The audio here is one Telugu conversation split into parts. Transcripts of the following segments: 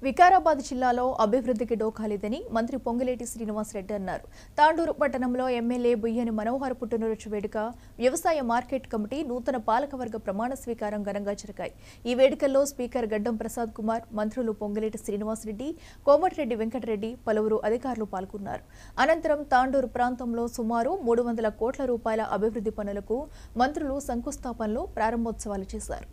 వికారాబాద్ జిల్లాలో అభివృద్ధికి డోకాలేదని మంత్రి పొంగులేటి శ్రీనివాసరెడ్డి అన్నారు. తాండూరు పట్టణంలో ఎమ్మెల్యే బుయ్యని మనోహర్ పుట్టినరోజు వేడుక, వ్యవసాయ మార్కెట్ కమిటీ నూతన పాలకవర్గ ప్రమాణ స్వీకారం ఘనంగా జరిగాయి. ఈ వేడుకల్లో స్పీకర్ గడ్డం ప్రసాద్ కుమార్, మంత్రులు పొంగులేటి శ్రీనివాసరెడ్డి, కోమటిరెడ్డి వెంకటరెడ్డి, పలువురు అధికారులు పాల్గొన్నారు. అనంతరం తాండూరు ప్రాంతంలో సుమారు 300 కోట్ల రూపాయల అభివృద్ధి పనులకు మంత్రులు శంకుస్థాపనలు, ప్రారంభోత్సవాలు చేశారు.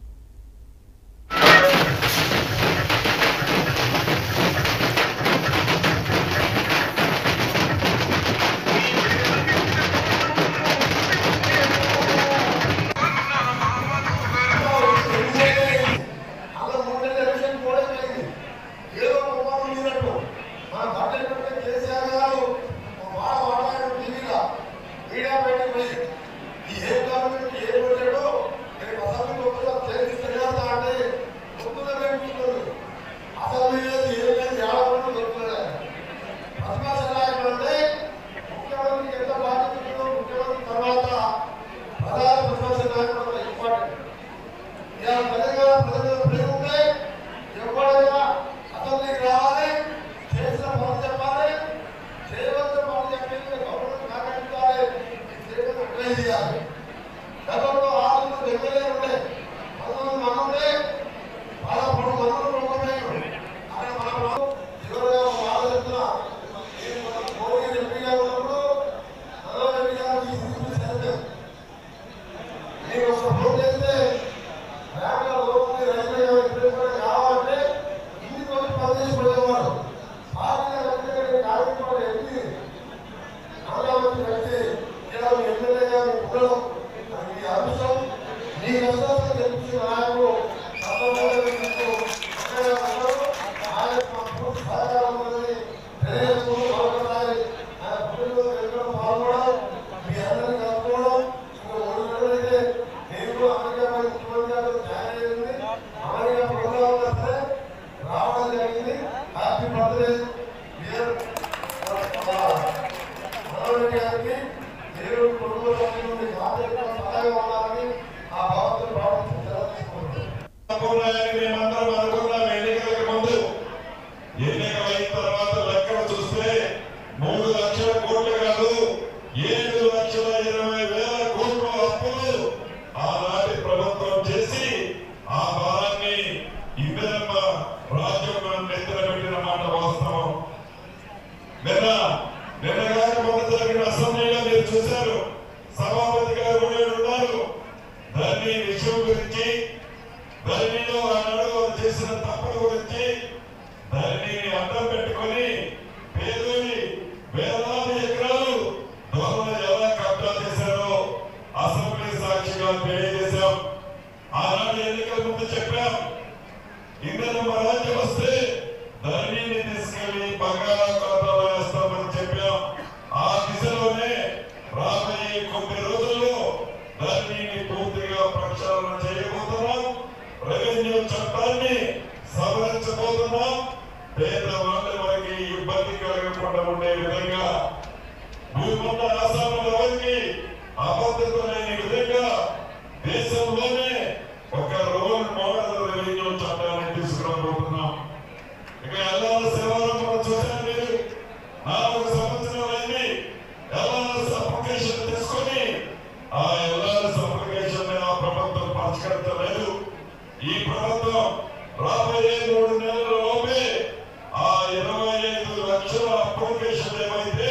ఆ 25 లక్షల అప్లికేషన్ ఏమైతే